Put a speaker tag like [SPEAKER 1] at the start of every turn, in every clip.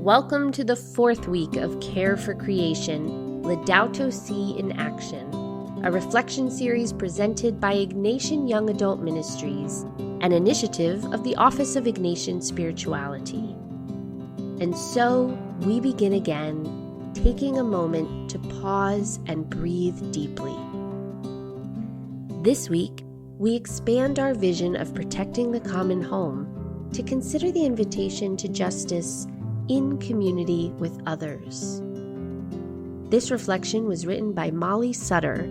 [SPEAKER 1] Welcome to the fourth week of Care for Creation, Laudato Si in Action, a reflection series presented by Ignatian Young Adult Ministries, an initiative of the Office of Ignatian Spirituality. And so we begin again, taking a moment to pause and breathe deeply. This week, we expand our vision of protecting the common home to consider the invitation to justice in community with others. This reflection was written by Molly Sutter.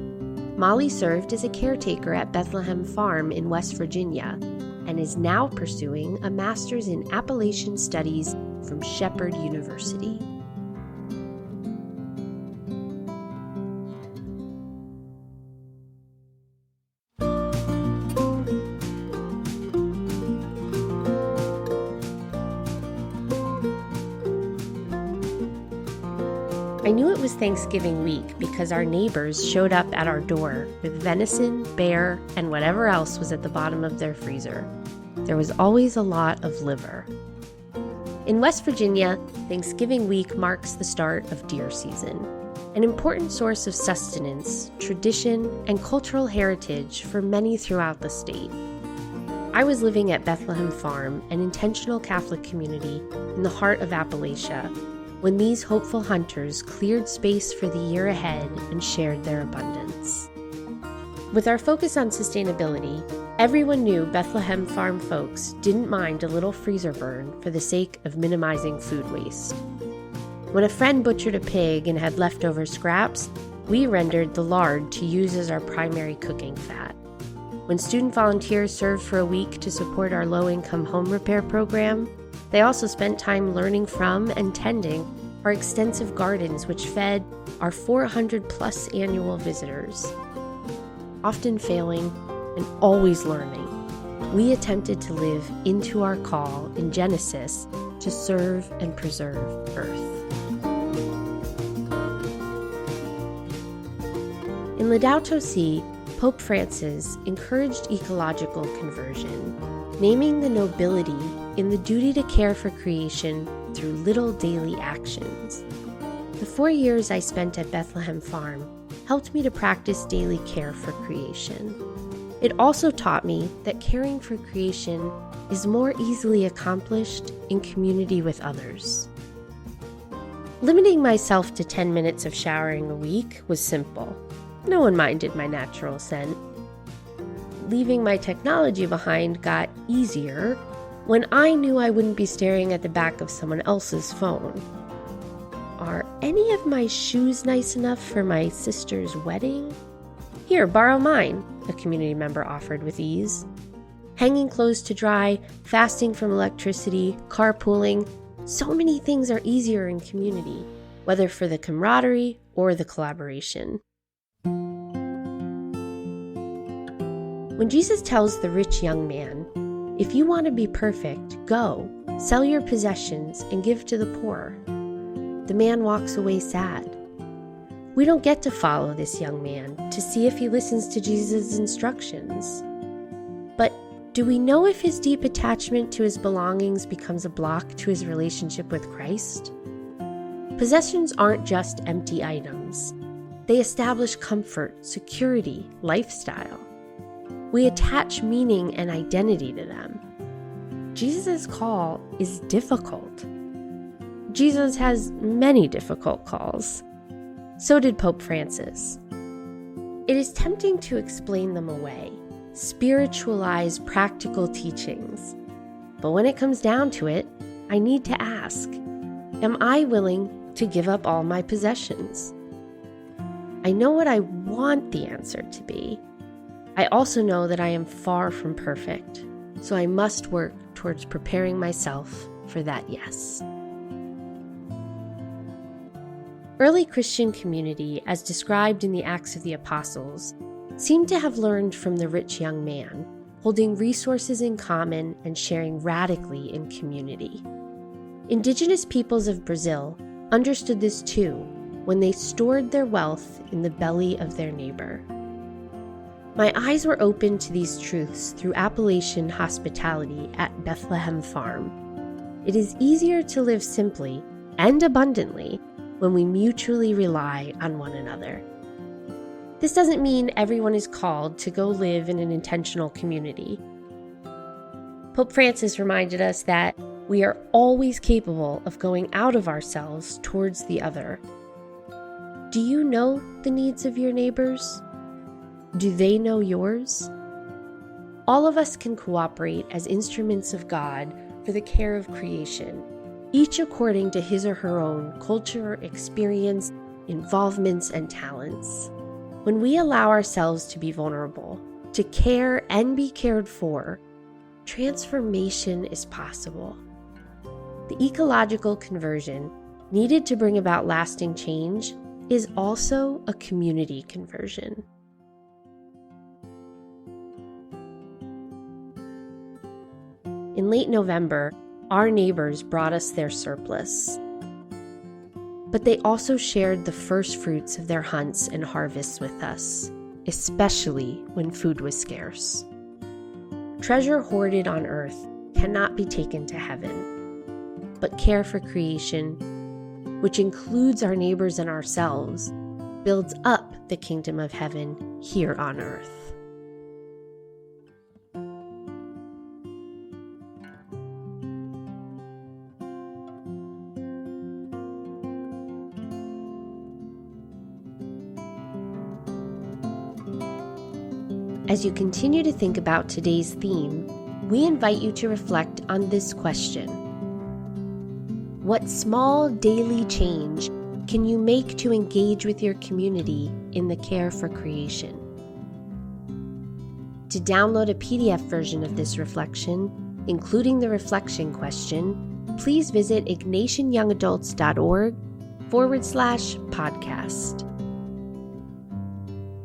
[SPEAKER 1] Molly served as a caretaker at Bethlehem Farm in West Virginia and is now pursuing a master's in Appalachian Studies from Shepherd University. I knew it was Thanksgiving week because our neighbors showed up at our door with venison, bear, and whatever else was at the bottom of their freezer. There was always a lot of liver. In West Virginia, Thanksgiving week marks the start of deer season, an important source of sustenance, tradition, and cultural heritage for many throughout the state. I was living at Bethlehem Farm, an intentional Catholic community in the heart of Appalachia, when these hopeful hunters cleared space for the year ahead and shared their abundance. With our focus on sustainability, everyone knew Bethlehem Farm folks didn't mind a little freezer burn for the sake of minimizing food waste. When a friend butchered a pig and had leftover scraps, we rendered the lard to use as our primary cooking fat. When student volunteers served for a week to support our low-income home repair program, they also spent time learning from and tending our extensive gardens, which fed our 400-plus annual visitors. Often failing and always learning, we attempted to live into our call in Genesis to serve and preserve Earth. In Laudato Si, Pope Francis encouraged ecological conversion, naming the nobility in the duty to care for creation through little daily actions. The 4 years I spent at Bethlehem Farm helped me to practice daily care for creation. It also taught me that caring for creation is more easily accomplished in community with others. Limiting myself to 10 minutes of showering a week was simple. No one minded my natural scent. Leaving my technology behind got easier when I knew I wouldn't be staring at the back of someone else's phone. Are any of my shoes nice enough for my sister's wedding? Here, borrow mine, a community member offered with ease. Hanging clothes to dry, fasting from electricity, carpooling, so many things are easier in community, whether for the camaraderie or the collaboration. When Jesus tells the rich young man, "If you want to be perfect, go, sell your possessions and give to the poor," the man walks away sad. We don't get to follow this young man to see if he listens to Jesus' instructions. But do we know if his deep attachment to his belongings becomes a block to his relationship with Christ? Possessions aren't just empty items. They establish comfort, security, lifestyle. We attach meaning and identity to them. Jesus' call is difficult. Jesus has many difficult calls. So did Pope Francis. It is tempting to explain them away, spiritualize practical teachings. But when it comes down to it, I need to ask, am I willing to give up all my possessions? I know what I want the answer to be. I also know that I am far from perfect, so I must work towards preparing myself for that yes. Early Christian community, as described in the Acts of the Apostles, seemed to have learned from the rich young man, holding resources in common and sharing radically in community. Indigenous peoples of Brazil understood this too when they stored their wealth in the belly of their neighbor. My eyes were opened to these truths through Appalachian hospitality at Bethlehem Farm. It is easier to live simply and abundantly when we mutually rely on one another. This doesn't mean everyone is called to go live in an intentional community. Pope Francis reminded us that we are always capable of going out of ourselves towards the other. Do you know the needs of your neighbors? Do they know yours? All of us can cooperate as instruments of God for the care of creation, each according to his or her own culture, experience, involvements, and talents. When we allow ourselves to be vulnerable, to care and be cared for, transformation is possible. The ecological conversion needed to bring about lasting change is also a community conversion. In late November, our neighbors brought us their surplus, but they also shared the first fruits of their hunts and harvests with us, especially when food was scarce. Treasure hoarded on earth cannot be taken to heaven, but care for creation, which includes our neighbors and ourselves, builds up the kingdom of heaven here on earth. As you continue to think about today's theme, we invite you to reflect on this question. What small daily change can you make to engage with your community in the care for creation? To download a PDF version of this reflection, including the reflection question, please visit ignatianyoungadults.org/podcast.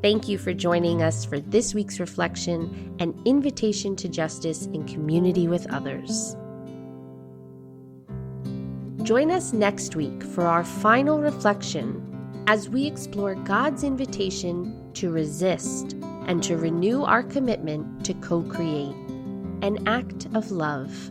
[SPEAKER 1] Thank you for joining us for this week's reflection and invitation to justice in community with others. Join us next week for our final reflection as we explore God's invitation to resist and to renew our commitment to co-create, an act of love.